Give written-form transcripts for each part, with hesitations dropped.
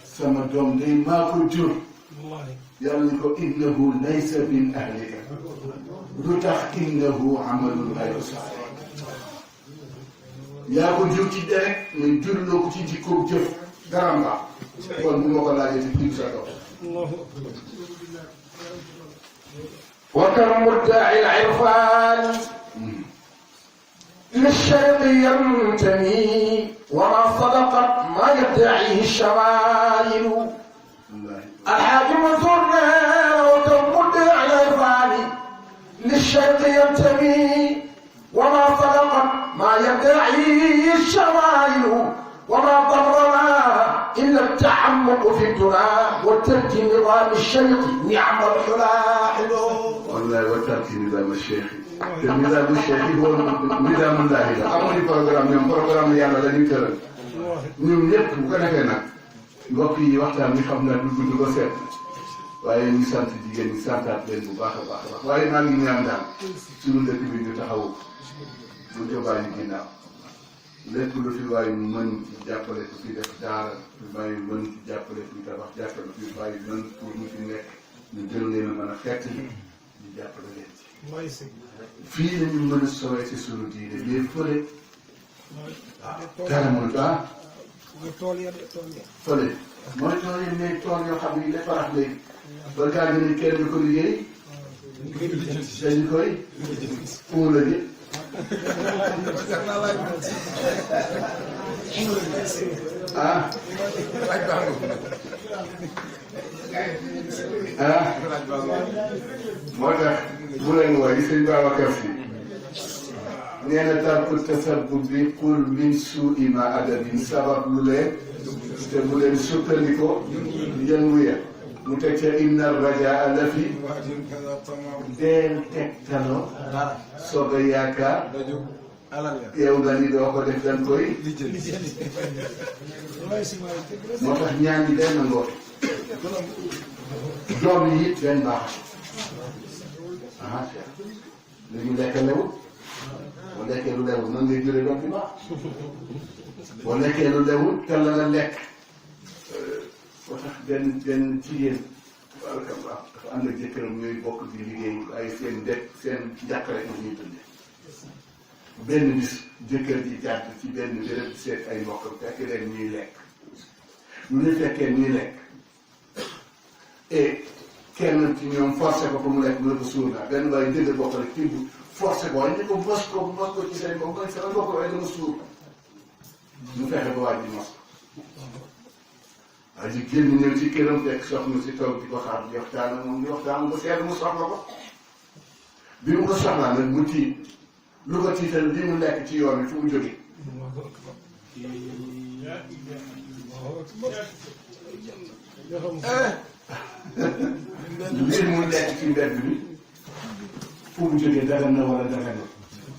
sama doom day maa ko jur yàlla ni ko innahu laysa min ahlika lu tax innahu amalun ghayru salih yaa ko jur ci deret mais jurloo ko ci jikko jëf dara mbaax kon bu ma ko laajee ci kii sa doom وكم مدعي العرفان للشيخ ينتمي وما صدقت ما يدعيه الشمائل الحاج منصورنا وكم مدعي العرفان للشيخ ينتمي وما صدقت ما يدعيه الشمائل وما ضرنا إلا التعمق في الدعاء وترك نظام الشيخ نعم الحلاحل والله وترك نظام الشيخ نظام الشيخ هو نظام الله la amuñu programme ñoom programme yàlla la ñuy tëral ñun ñëpp bu ko defee nag mbokk yi waxtaan bi xam naa du gudd ba seet waaye ñu sant jigéen ñi santaat leen bu baax a baax a baax waaye maa ngi ñaan daal suñu dëkk bi ñu taxawu bu ñu bàyyi ginnaaw lépp lu fi waaye mën ci jàppale ku fi def daara fi bàyyi mën ci jàppale kuy tabax jàppale fi bàyyi mën pour ñu fi nekk ñu gën leen a mën a fett ni ñu jàppale leen ci fii la ñu mën a sowee ci suñu diine mais fële waaw dara mënut fële mooy tool yi mais tool yoo xam ne dafa rax léegi ba gaa ñu ne kenn du ko liggéey dañu koy fu la ji ah moo tax bu leen wooyi sëñ Babacar Si nee na tarku tasabbub bi qul min suu'i ma adabin sabab lu leen te bu leen sukkandikoo yëngu ya mu teg ca inna rajaa la fi deel tegtaloo soog a yaakaar yow nga ni doo ko def dañ koy moo tax ñaan yi benn ngoo doom yi it benn baax li ñu lekk lewul boo lekkee lu lewul nan ngay jëlee doom bi baax boo lekkee lu lewul kan la nga lekk moo tax benn jigéen alhamdulilah dafa ànd ak jëkkëram ñooy bokk di liggéey ay seen dëkk seen njàkk rek la ñuy dundee benn bis jëkkër ji jàdd ci benn béréb seet ay mbokkam fekk leen ñuy lekk lu ñu fekkee ñuy lekk et kenn ci ñoom forcé ko mu lekk mu ne ko suur naa benn waaye jënd bokk rek tibb forcé ko waaye ñu ko mos ko ci seen bopp mooy sama bokk waaye dama suur mu fexe ba waaj di mos waaye ji génn ñëw ci këram fekk soxna si toog di ko xaar di waxtaan ak moom di waxtaan ba seet mu soxla ko bi mu ko soxlaa nag mu tiit lu ko tiital li mu lekk ci yoon bi fu mu jóge lii mu lekk ci mbedd bi fu mu jógee dagan na wala dagan na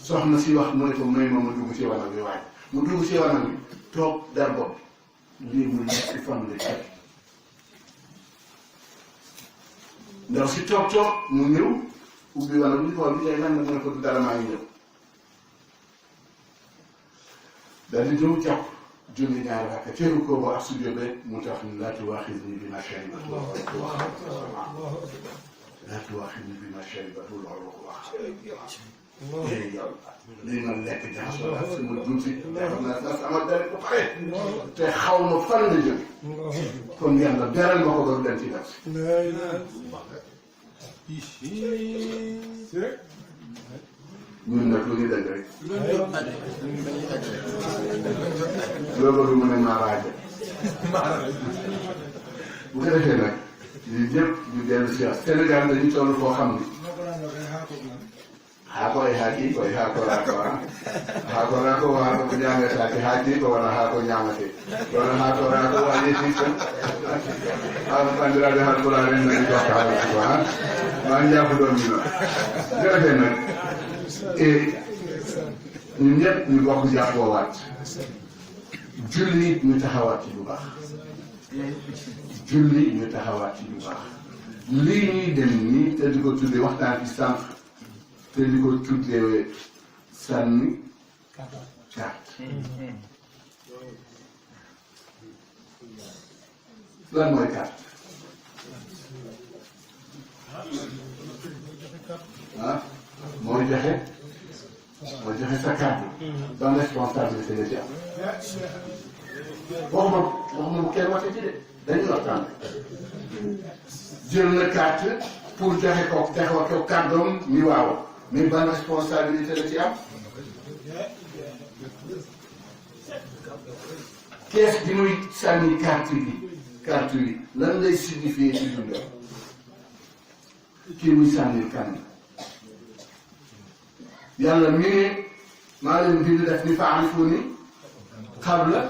soxna si wax mu ne ko may ma dugg ci wanag bi waaye mu dugg ci wanag bi toog dar bopp lii mu lekk fan la jóge ndaw si toog mu ñëw ubbi wanag bi xool bi tey lan la mu ne ko du dara maa ngi ñëw daal di ñëw jàpp julli ñaari rakka teeru ko ba ak su jógee mu tax ni laa tuwaaxidnii bimaa sharibat laa tuwaaxidnii bimaa sharibat loolu ko wax. yàlla li ma lekk jaxasoo ak sama dund si xam naa sama dara ba pare te xaw ma fan la jóge kon yàlla beral ma ko ba du dem ci def ñun nag lu ñu dégg rek loolu du mu ne maaraaje bu ko defee nag lii yëpp ñu dellu si waat Sénégal dañu toll foo xam ni hakoye haaki koye hakorako hakorako hako ko ñametake haaki ko wona hako ñamate kono hakorako a yetti tan hako bandiraɓe halpulaɓe nani jokka haako ha ma jafuɗon mino jërëfe nag e ñun ñëpp ñu bokk jàppoowaat julli ñu taxawaat ci lu baax julli ñu taxawaat ci lu baax lii ñuy dem nii te di ko tudde waxtaan ci sànq te di ko tuddee sànni carte lan mooy carte ah mooy joxe sa carte ban responsabilité nga ci am waxuma kenn wate ci de dañuy waxtaan jël na carte pour joxe ko texaw ko kàddoom ni waaw mais ban responsabilité la ci am kees bi muy sànni carte bi lan lay signifier ci dundam kii muy sànni kan yàlla mi ne maa leen bind def ni fa'arifuni qabla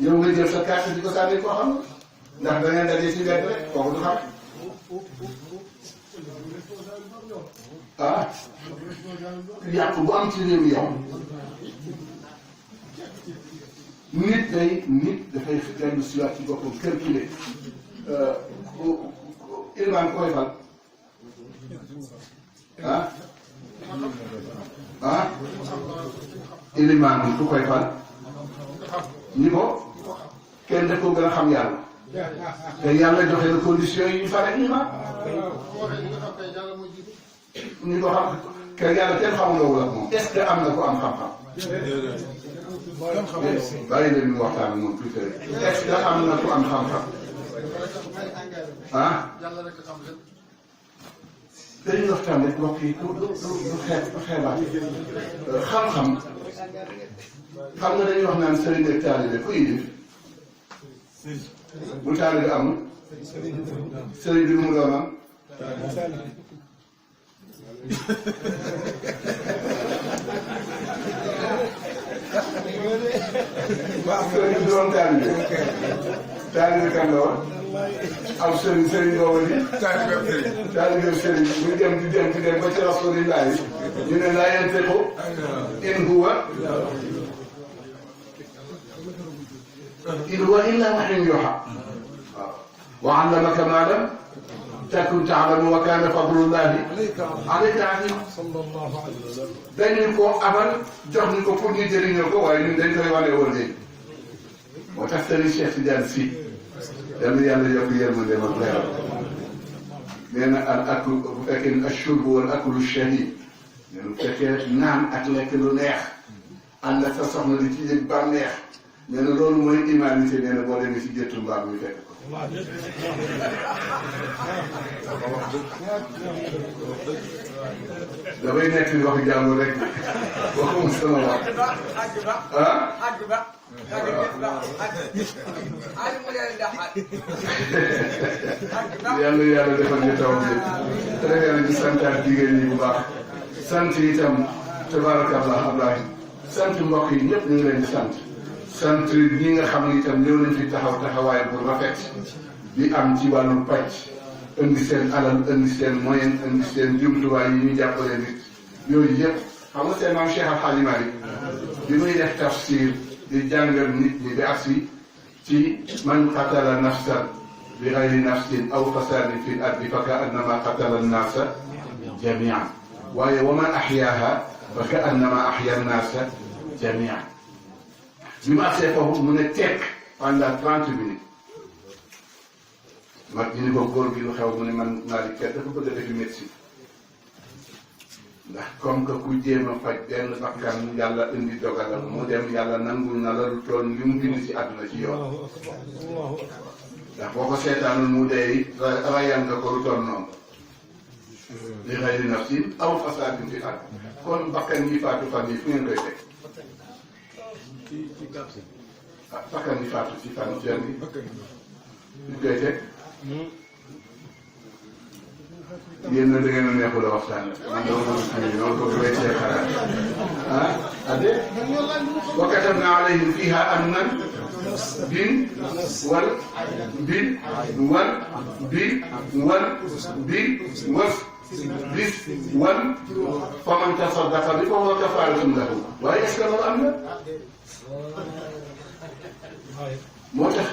yow nga jël sa carte di ko sànni koo xam ndax da ngeen daje ci mbedd rek kooku du xam ah yàq bu am ci réew yow nit dafay dellu si waat ci boppam calculer ilmaan koy fal ilimaan ku koy fal ñi ko kenn daf ko gën a xam yàlla te yàlla joxe na condition yi ñu fale iman ñi ko xam ke yàlla kenn xamuloo la moom est-ce que am na ko am xam-xam bàyyi leen ñu waxtaan ak moom tuuti rek est-ce que am na ko am xam-xam dañuy waxtaan rek mbokk yi du xeebaat xam-xam xam nga dañuy wax naan sëriñ ak taalibe ku yilif bu taalibe amul sëriñ bi mu doon am sëriñ bi doon taalibe kan la woon am sëriñ boobu ni taalibe sëriñ muy dem di dem ba ci Rasulillah ñu ne laa yantiqu in huwa illa wahyun yuuhaa wa allamaka maa lam takun ta'lam wa kaana fadlullahi alayka aziima dañu ko amal jox ñu ko pour ñu jëriñoo ko waaye ñun dañ koy wane woon léegi moo tax sëriñ Cheikh Tidiane Sy yàlla yàlla yokk yërmande ak leeral nee na al aklu bu fekkee ne ashurbu wal aklu shahid nee na bu fekkee naan ak lekk lu neex ànd ak sa soxna di ci yëg bànneex nee na loolu mooy humanité nee na boo demee ci géttu mbaam mi fekk ko. damay nekk ni waxi jàmbur rek waxuma sama wax yàlla defal ñu taw bi te yàlla ñu santaat jigéen ñi bu baax sant itam tabaarakallah Ablaye sant mbokk yi ñëpp ñu ngi leen di sant ñi nga xam ne itam ñëw nañ fi taxawaay bu rafet di am ci wàllu pàcc indi seen alal indi seen moyen indi seen jumtuwaay yi ñu jàppale nit yooyu yëpp xam nga seen maam Cheikh Al Hadji Malick bi muy def tafsir di jàngal nit ñi di agsi ci man qatala nafsan bi gayri nafsin aw fasadin fil ardi fa ka annama qatala an-nasa jamian waaye wa man ahyaaha fa ka annama ahya an-nasa jamian bi mu agsee foofu mu ne tekk pendant 30 minutes mag ñu ni ko góor gi lu xew mu ne man Malick kenn dafa bëgg a defi médecine ndax comme que ku jéem a faj benn bakkan yàlla indi dogalam mu dem yàlla nangul na la lu toll li mu bind ci àdduna ci yoon ndax boo ko seetaanul mu dee rayal nga ko lu toll noonu li xayri nafsin aw fasadin fil ard kon bakkan yi faatu fan yi fu ngeen koy teg bakkan yi faatu ci fan yi ñu koy teg yéen na da ngeen a neexul a waxtaan man noonu ko weccee xalaat ade wa katabna alayhim fiha annan bin wal bis wal faman tasaddaqa bi fa huwa kafaratun lahu waaye est-ce que loolu am na moo tax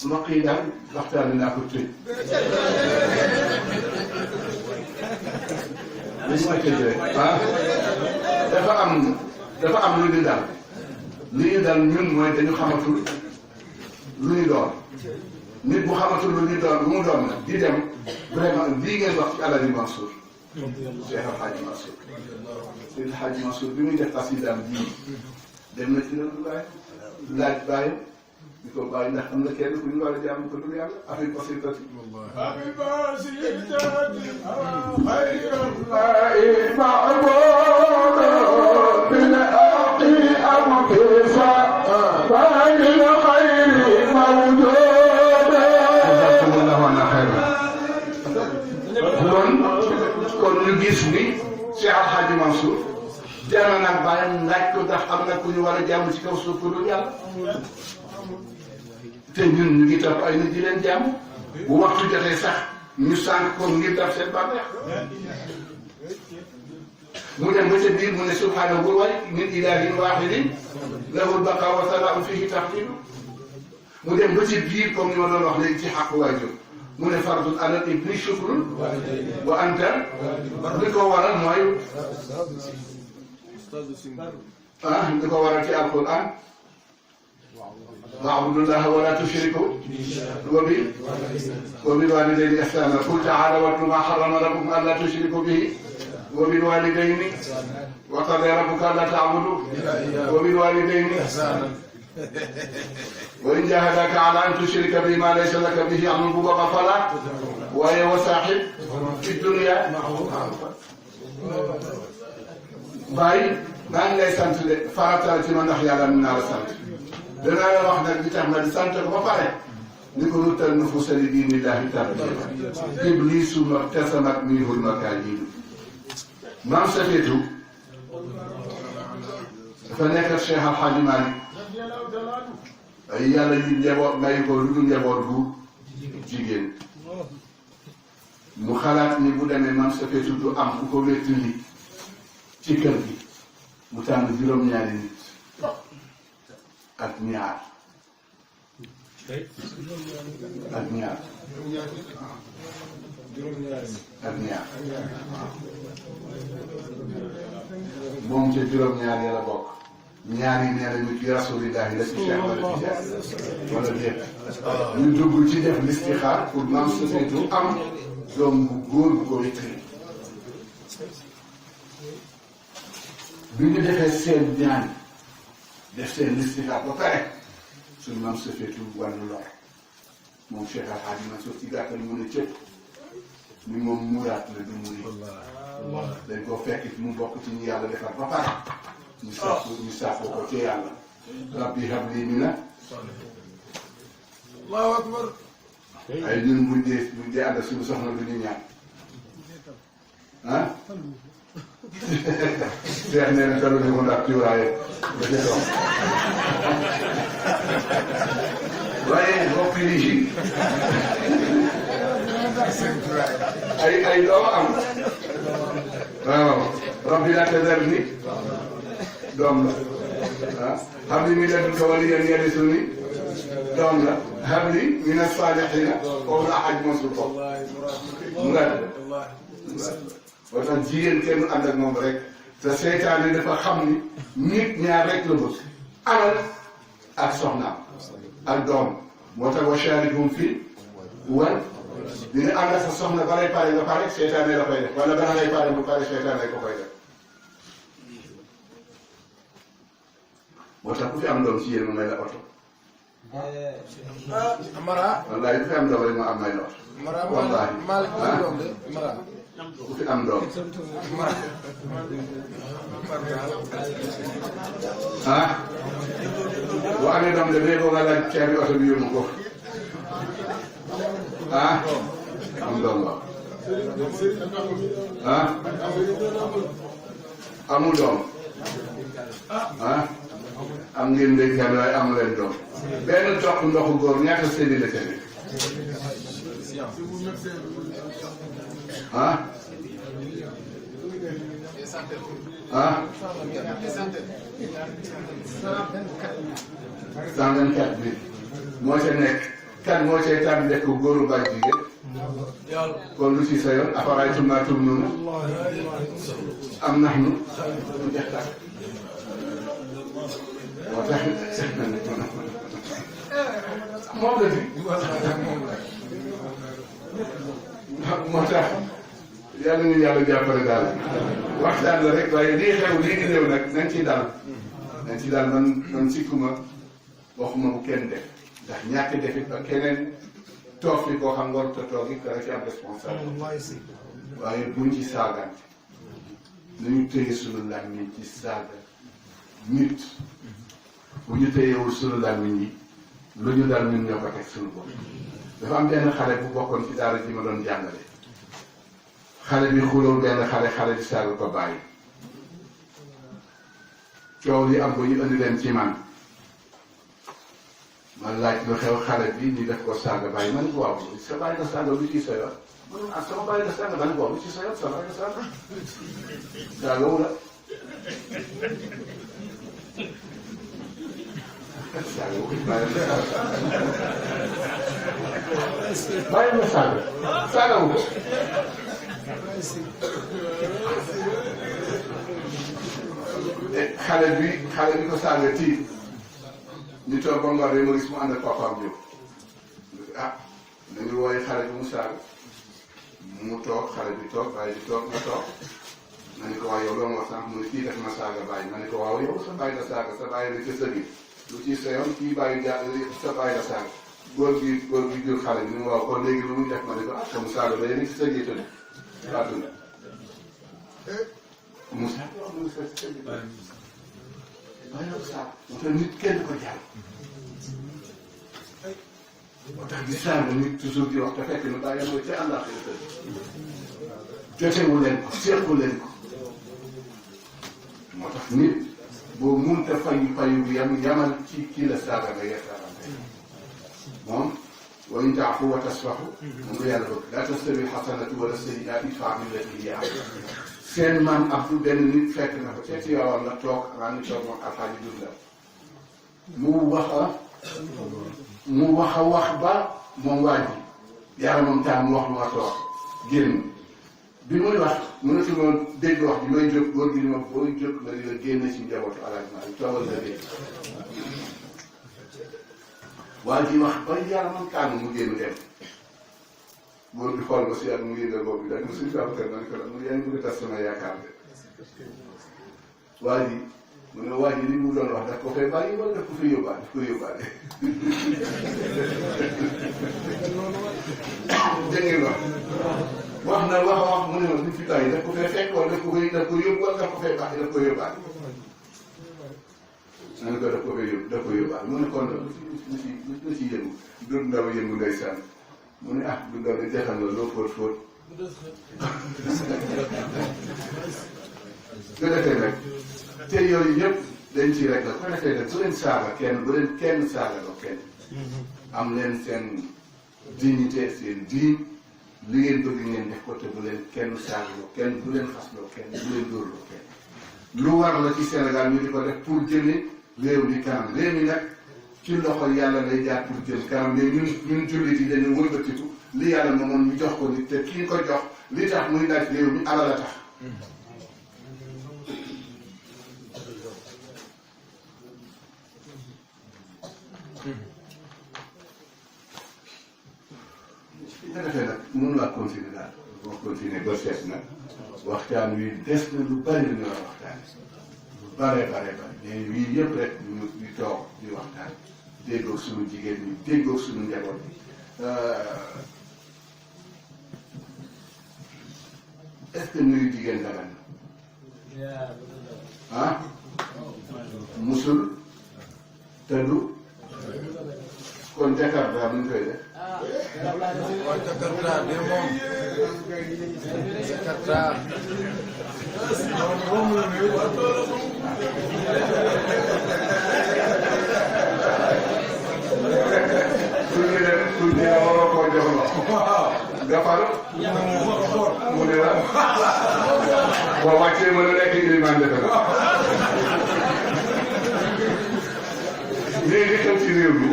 mbokk yi daal waxtaan naa ko tëj li ñu ma tëj rek dafa am lu ñu dal li ñu dal ñun mooy dañu xamatul lu ñu doon nit bu xamatul lu ñu doon lu mu doon nag di dem vraiment lii ngeen wax ci Alaaji Mansour Cheikh Al Hadji Mansour Cheikh Al Hadji Mansour bi muy def xasidaam bii dem na ci laaj bàyyi di ko bàyyi ndax am na kenn ku ñu war a jàmm ko dul yàlla affaire basitati affaire basitati xayrullahi ma'budu bil aqi am kifa ba'il xayri mawjud jazakumullahu khairan kon ñu gis ni Cheikh Al Hadji Mansour jana nag bàyyam laaj ko ndax am na ku ñu war a jàmm ci kaw suuf ku dul yàlla te ñun ñu ngi topp ay nit di leen jàmm bu waxtu jotee sax ñu sànq ko ngir daf seen bànneex mu dem ba ca biir mu ne subhaanahu wa min ilahin wahidin lahul baqa wa salaam fihi tafdilu mu dem ba ci biir comme ni ma doon wax léegi ci xàq waajur mu ne fardun alal ibni shukrun wa anta li ko waral mooy li ko waral ci alquran واعبدوا الله ولا تشركوا وبالوالدين إحسانا قل تعالوا واتلوا ما حرم ربكم ألا تشركوا به وبالوالدين وقضى ربك ألا تعبدوا وبالوالدين إحسانا وإن جاهداك على أن تشرك به ما ليس لك به علم فلا وهي وصاحب في الدنيا باي maa ngi lay sant de farataal ci ma ndax yàlla mën naa la sant danaa la wax nag li tax ma di sant ko ba pare ni ko nutal nufuusa li diinillaahi tarbiya ibliisu maktasamat minhul makaayidu maam Safeetu dafa nekk ak Cheikh Al Hadji Malick ay yàlla yi njaboot may ko lu dul njaboot bu jigéen mu xalaat ni bu demee maam Safeetu du am ku ko wéttali ci kër gi mu tànn juróom-ñaari nit ak ñaar moom ca juróom-ñaar ya la bokk ñaar yi nee nañu ci rasulillahi la ci Cheikh wala déet ñu dugg ci def listixaar pour maam Safeetu am doom bu góor bu ko wéttali bi ñu defee seen ñaan def seen listixaar ba pare suñu maam Safeetu wàllu lor moom Cheikh Al Hadji Mansour ci gàttal mu ne cëpp ni moom muraat la du muri dañ ko fekk mu bokk ci ñu yàlla defar ba pare ñu sàkku ko ci yàlla rabbi habli mina allahu akbar ay ñun buñ dee ànd suñu soxna lu ñu ñaan ah Cheikh nee na talo ni ko ndax cuuraaye ba ca toog waaye mbokk yi ay doo am waaw rabbi laa tazarni doom la ah habli min ladunka waliyyan yarisuni doom la habli mina saalihiina foofu la Hadji Mansour ko nga ba tax jigéen kenn ànd ak moom rek te seytaane dafa xam ni nit ñaar rek la bëgg alal ak soxnaam ak doom moo tax wa shaarikhum fii wal dina ànd ak sa soxna ba lay pare nga pare seytaane la koy def wala bala lay pare bu pare seytaane ko koy def moo tax ku fi am doom ci yéen ma may la oto Mara wallahi ku fi am doom rek ma am may la oto wallahi ku fi am doom ah boo amee doom de bee boo nga laaj caabi oto bi yóbbu ko ah am doom la ah amul doom ah am ngeen ndeykaan waaye amu leen doom benn toq ndoxu góor ñaata séddi la ca nekk ah ah 124 bi moo ca nekk kan moo cay tànn nekk góoru ba jigéen kon lu ci sa yoon afaraytum maa tumnuuna am nahnu mu jeex tàkk moo tax moom la fi moo tax yàlla ñu yàlla jàppale daal waxtaan la rek waaye lii xew lii di ñëw nag nañ ci dal man sikkuma waxuma bu kenn def ndax ñàkk defit ba keneen toog fi koo xam warut a toog it dara ci am responsable waaye buñ ci saagante nañu téye sunu làmmiñ ci saaga nit bu ñu téyewul sunu làmmiñ yi lu ñu dal ñun ñoo ko teg sunu bopp dafa am benn xale bu bokkoon ci daara ji ma doon jàngale xale bi xuloo benn xale di saaga ko bàyyi coow li am ba ñu indi leen ci man ma laaj lu xew xale bi ñu def ko saaga bàyyi ma ne ko waaw sa bàyyi la saaga lu ci sa yoon ma ne ah sama bàyyi la saaga ma ne ko waaw lu ci sa yoon sa bàyyi la saaga saagawu la bàyyi la saaga saagawu ko xale bi ko saaga tiit ñu toog ba ngoon ma gis mu ànd ak papaam ñëw ah nañu wooye xale bi mu saaga mu toog xale bi toog bàyyi di toog nga toog ma ne ko waaw yow loolu wax sànq mu ne kii def ma saaga bàyyi ma ne ko waaw yow sa bàyyi la saaga sa bàyyi la ca sëgi lu ci sa yoon kii bàyyi sa bàyyi la saaga góor gi jur xale bi ni mu waaw kon léegi lu muy def ma ne ko ah te mu saaga ba yéen ci sëgi tëdd àdduna mu saaga wax mu sa sëgi bàyyi la saaga moo tax nit kenn ko jàll moo tax di saaga nit toujours di wax te fekk na bàyyi mooy ca àllaaxira tëdd jotewu leen ko sequ leen ko moo tax nit boo munta fayu yamal ci kii la saaga nga yeesaarante moom wa in taafu wa tasfaxu moom la yàlla bëgg laa tastawi alxasanatu wala sayyi'atu idfa' billati hiya ahsan seen maam Abdou benn nit fekk na ko ca Tiwaawan la toog maa ngi toog moom alxaaji Dunda mu wax ba moom waa ji yaramam taan wax lu ma toog génn bi muy wax mënatuma dégg wax bi may jóg góor gi ni ma booy jóg nga di la génn ci njabootu Alaaji Maalik toogal nga dégg waa ji wax ba yaramam tàng mu génn dem góor gi xool ma si ak mu yëngal bopp bi daal ma suñu Babacar ma ne ko mu yaa ngi bëgg a tas sama yaakaar de waa ji mu ne waa ji li mu doon wax daf ko fay bàyyi wala daf ko fay yóbbaale daf ko yóbbaale dégg ngeen wax na wax mu ne ma li fi bàyyi daf ko fay fekk wala daf ko yóbbu wala daf ko fay bàyyi daf ko yóbbaale ma ne ko daf ko yóbbaale mu ne kon lu ci yëngu du ndaw yëngu ndeysaan mu ne ah du ndaw ne jeexal na loo fóot su defee nag te yooyu yëpp dañ ciy rek la su defee nag bu leen saaga kenn bu leen kenn saaga loo kenn am leen seen dignité seen diin li ngeen bëgg ngeen def ko te bu leen kenn saaga loo kenn bu leen xas loo kenn bu leen dóor loo kenn lu war la ci Sénégal ñu di ko def pour jëme réew mi kanam réew mi nag ci loxo yàlla lay jaar pour jëm kanam mais ñun jullit yi dañu wëlbatiku li yàlla moomoon ñu jox ko nit te ki ko jox li tax muy laaj réew mi alal la tax nga defee nag mënu laa continuer daal boo continuer ba seet nag waxtaan wi des na lu bari lu ñu war a waxtaan lu bare mais wii yëpp rek ñu toog di waxtaan déggoog suñu jigéen ñi déggoog suñu njaboot bi est-ce que nuyu jigéen dagan na ah musul tëddu kon Jakarta nu ñu koy def waaw Jakarta de moom Jakarta suñ ne waroo koo jox nga far mu ne la boo wàccee mën a nekk ilimaan defe na léegi xew ci réew mi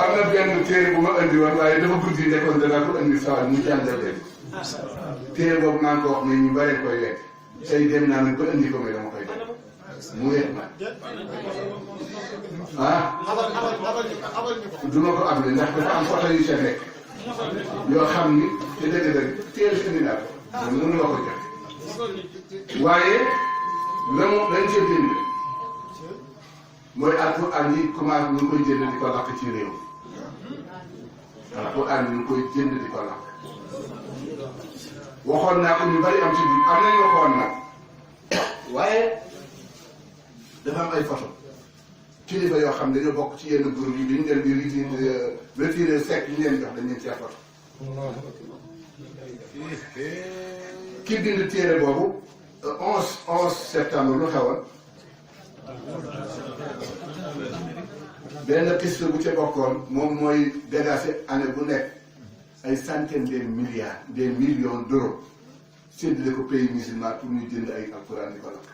am na benn téere bu ma andi woon waaye dafa guddi nekkoon danaa ko andi saa ñu jàngal leen téere boobu maa ngi ko wax ne ñu bari koy lekk tey dem naa nañ ko andi ko mais dama koy def mu wéet ma ah du ma ko abale ndax dafa am photo yu ca nekk yoo xam ni te dëgg-dëgg teel indi naa ko mënu ma ko joxe waaye la mu dañ cee bind mooy alquran yi commencé ñu ngi koy jënd di ko lakk ci réew alquran ñu ngi koy jënd di ko lakk waxoon naa ko ñu bari am ci biir am nañu waxoon nag waaye dafa am ay photo kilifa yoo xam ne dañoo bokk ci yenn groupe yi bi ñu leen di retiré sec yi ñu leen jox dañ leen cee photo ki bind téere boobu 11 septembre lu xewoon benn piste bu ca bokkoon moom mooy dégager année bu nekk ay centaines de milliards des millions d'euros séddale ko pays musulman pour ñu jënd ay alquran di ko lakk